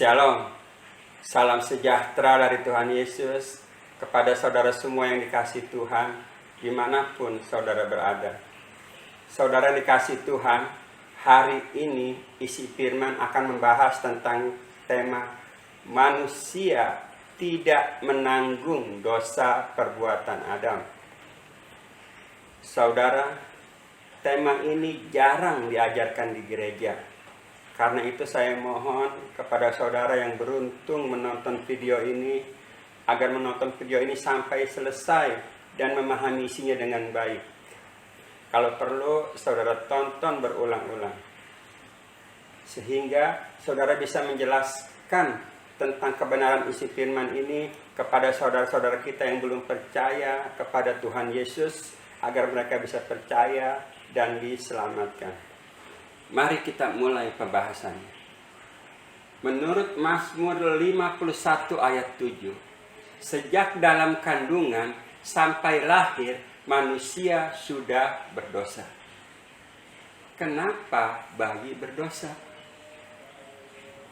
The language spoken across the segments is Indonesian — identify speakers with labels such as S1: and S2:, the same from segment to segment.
S1: Shalom, salam sejahtera dari Tuhan Yesus kepada saudara semua yang dikasihi Tuhan, dimanapun saudara berada. Saudara dikasihi Tuhan, hari ini isi firman akan membahas tentang tema manusia tidak menanggung dosa perbuatan Adam. Saudara, tema ini jarang diajarkan di gereja. Karena itu saya mohon kepada saudara yang beruntung menonton video ini, agar menonton video ini sampai selesai dan memahami isinya dengan baik. Kalau perlu, saudara tonton berulang-ulang. Sehingga saudara bisa menjelaskan tentang kebenaran isi firman ini kepada saudara-saudara kita yang belum percaya kepada Tuhan Yesus, agar mereka bisa percaya dan diselamatkan. Mari kita mulai pembahasannya. Menurut Mazmur 51 ayat 7, sejak dalam kandungan sampai lahir manusia sudah berdosa. Kenapa bayi berdosa?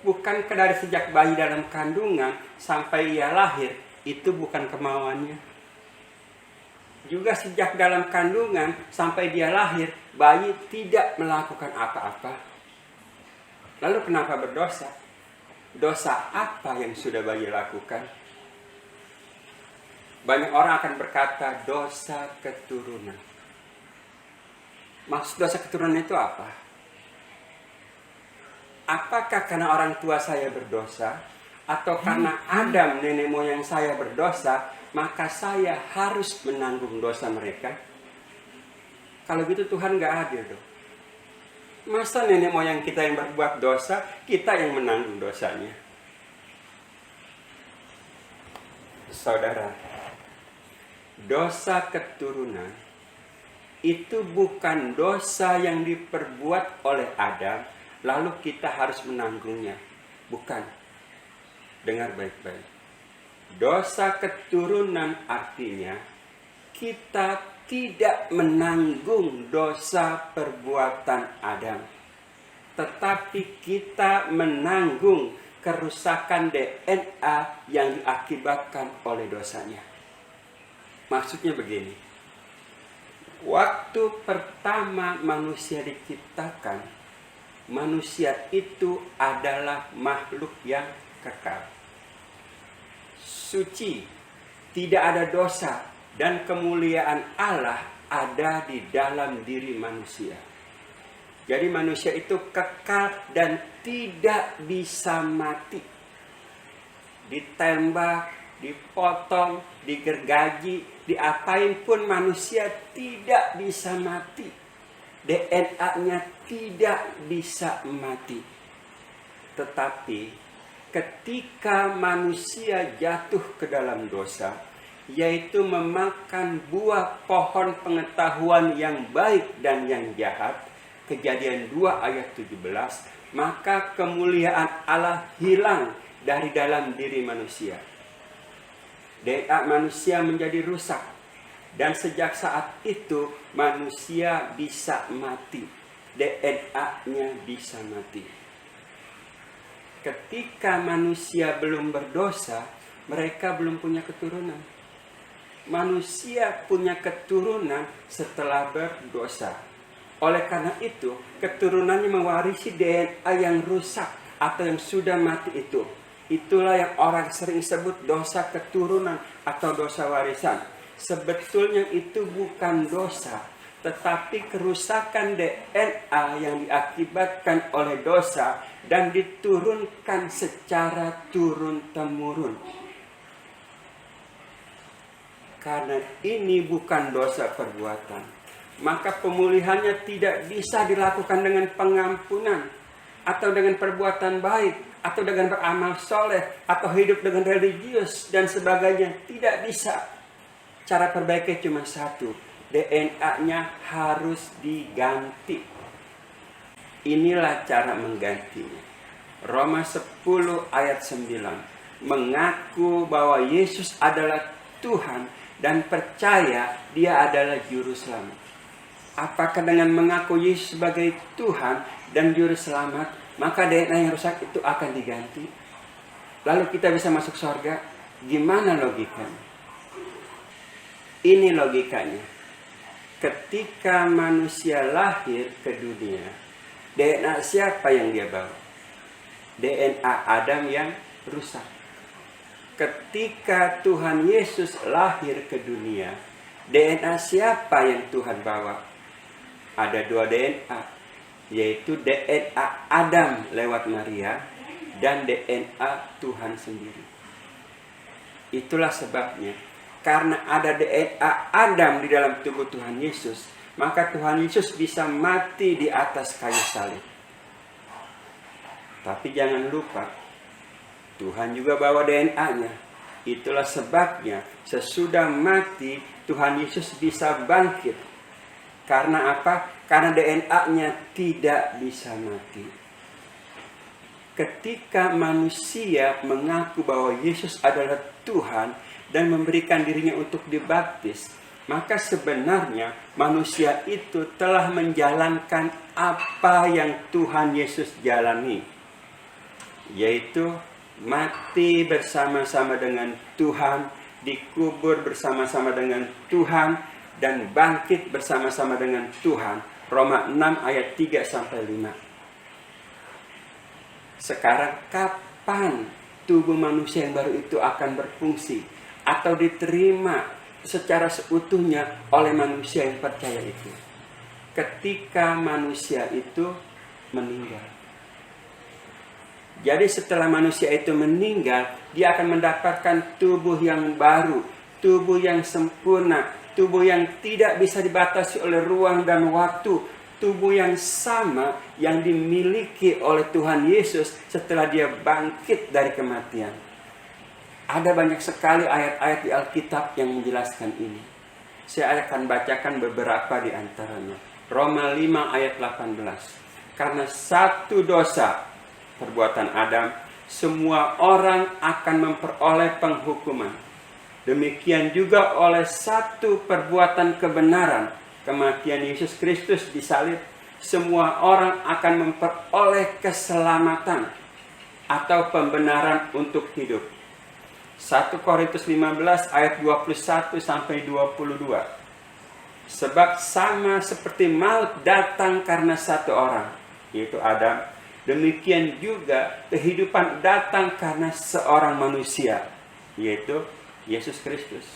S1: Bukankah dari sejak bayi dalam kandungan sampai ia lahir itu bukan kemauannya? Juga sejak dalam kandungan sampai dia lahir, bayi tidak melakukan apa-apa. Lalu kenapa berdosa? Dosa apa yang sudah bayi lakukan? Banyak orang akan berkata dosa keturunan. Maksud dosa keturunan itu apa? Apakah karena orang tua saya berdosa? Atau karena Adam nenek moyang saya berdosa, maka saya harus menanggung dosa mereka? Kalau gitu Tuhan gak adil dong. Masa nenek moyang kita yang berbuat dosa, kita yang menanggung dosanya? Saudara, dosa keturunan itu bukan dosa yang diperbuat oleh Adam, lalu kita harus menanggungnya. Bukan. Dengar baik-baik. Dosa keturunan artinya kita tidak menanggung dosa perbuatan Adam, tetapi kita menanggung kerusakan DNA yang diakibatkan oleh dosanya. Maksudnya begini. Waktu pertama manusia diciptakan, manusia itu adalah makhluk yang kekal, suci, tidak ada dosa, dan kemuliaan Allah ada di dalam diri manusia. Jadi manusia itu kekal dan tidak bisa mati. Ditembak, dipotong, digergaji, diapain pun manusia tidak bisa mati. DNA-nya tidak bisa mati. Tetapi ketika manusia jatuh ke dalam dosa, yaitu memakan buah pohon pengetahuan yang baik dan yang jahat, Kejadian 2 ayat 17, maka kemuliaan Allah hilang dari dalam diri manusia. DNA manusia menjadi rusak, dan sejak saat itu manusia bisa mati. DNA-nya bisa mati. Ketika manusia belum berdosa, mereka belum punya keturunan. Manusia punya keturunan setelah berdosa. Oleh karena itu, keturunannya mewarisi DNA yang rusak atau yang sudah mati itu. Itulah yang orang sering sebut dosa keturunan atau dosa warisan. Sebetulnya itu bukan dosa, tetapi kerusakan DNA yang diakibatkan oleh dosa dan diturunkan secara turun-temurun. Karena ini bukan dosa perbuatan, maka pemulihannya tidak bisa dilakukan dengan pengampunan, atau dengan perbuatan baik, atau dengan beramal soleh, atau hidup dengan religius, dan sebagainya. Tidak bisa. Cara perbaiki cuma satu, DNA-nya harus diganti. Inilah cara menggantinya. Roma 10 ayat 9 mengaku bahwa Yesus adalah Tuhan dan percaya Dia adalah juru selamat. Apakah dengan mengaku Yesus sebagai Tuhan dan juru selamat, maka DNA yang rusak itu akan diganti? lalu kita bisa masuk surga. Gimana logikanya? Ini logikanya. Ketika manusia lahir ke dunia, DNA siapa yang dia bawa? DNA Adam yang rusak. Ketika Tuhan Yesus lahir ke dunia, DNA siapa yang Tuhan bawa? Ada 2 DNA, yaitu DNA Adam lewat Maria dan DNA Tuhan sendiri. Itulah sebabnya, karena ada DNA Adam di dalam tubuh Tuhan Yesus, maka Tuhan Yesus bisa mati di atas kayu salib. Tapi jangan lupa, Tuhan juga bawa DNA-nya. Itulah sebabnya sesudah mati Tuhan Yesus bisa bangkit. Karena apa? Karena DNA-nya tidak bisa mati. Ketika manusia mengaku bahwa Yesus adalah Tuhan dan memberikan dirinya untuk dibaptis, maka sebenarnya manusia itu telah menjalankan apa yang Tuhan Yesus jalani, yaitu mati bersama-sama dengan Tuhan, dikubur bersama-sama dengan Tuhan, dan bangkit bersama-sama dengan Tuhan. Roma 6 ayat 3-5. Sekarang kapan tubuh manusia yang baru itu akan berfungsi atau diterima secara seutuhnya oleh manusia yang percaya itu? Ketika manusia itu meninggal. Jadi setelah manusia itu meninggal, dia akan mendapatkan tubuh yang baru, tubuh yang sempurna, tubuh yang tidak bisa dibatasi oleh ruang dan waktu, tubuh yang sama yang dimiliki oleh Tuhan Yesus setelah dia bangkit dari kematian. Ada banyak sekali ayat-ayat di Alkitab yang menjelaskan ini. Saya akan bacakan beberapa di antaranya. Roma 5 ayat 18. Karena satu dosa, perbuatan Adam, semua orang akan memperoleh penghukuman. Demikian juga oleh satu perbuatan kebenaran, kematian Yesus Kristus di salib, semua orang akan memperoleh keselamatan atau pembenaran untuk hidup. 1 Korintus 15 ayat 21-22. Sebab sama seperti maut datang karena satu orang, yaitu Adam, demikian juga kehidupan datang karena seorang manusia, yaitu Yesus Kristus.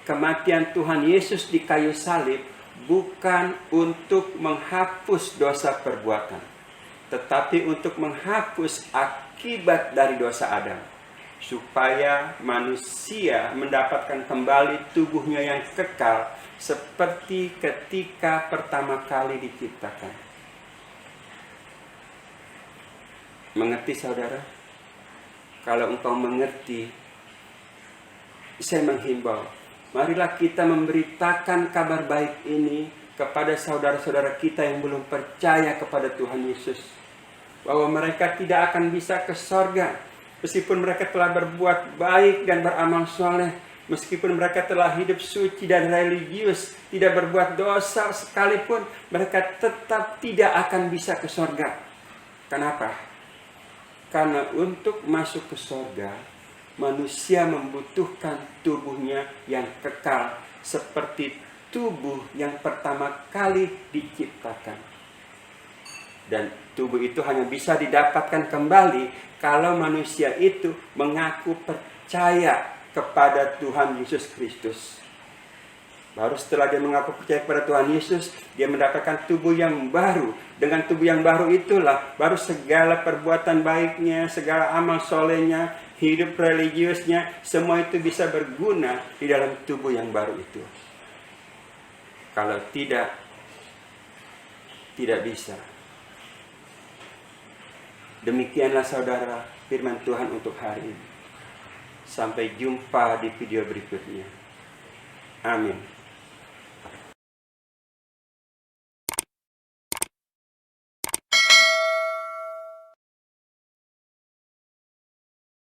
S1: Kematian Tuhan Yesus di kayu salib bukan untuk menghapus dosa perbuatan, tetapi untuk menghapus akibat dari dosa Adam, supaya manusia mendapatkan kembali tubuhnya yang kekal seperti ketika pertama kali diciptakan. Mengerti saudara? Kalau engkau mengerti, saya menghimbau, marilah kita memberitakan kabar baik ini kepada saudara-saudara kita yang belum percaya kepada Tuhan Yesus, bahwa mereka tidak akan bisa ke sorga meskipun mereka telah berbuat baik dan beramal soleh, meskipun mereka telah hidup suci dan religius, tidak berbuat dosa sekalipun, mereka tetap tidak akan bisa ke sorga. Kenapa? Karena untuk masuk ke sorga, manusia membutuhkan tubuhnya yang kekal seperti tubuh yang pertama kali diciptakan. Dan tubuh itu hanya bisa didapatkan kembali kalau manusia itu mengaku percaya kepada Tuhan Yesus Kristus. Baru setelah dia mengaku percaya kepada Tuhan Yesus, dia mendapatkan tubuh yang baru. Dengan tubuh yang baru itulah baru segala perbuatan baiknya, segala amal solehnya, hidup religiusnya, semua itu bisa berguna di dalam tubuh yang baru itu. Kalau tidak bisa. Demikianlah saudara firman Tuhan untuk hari ini. Sampai jumpa di video berikutnya. Amin.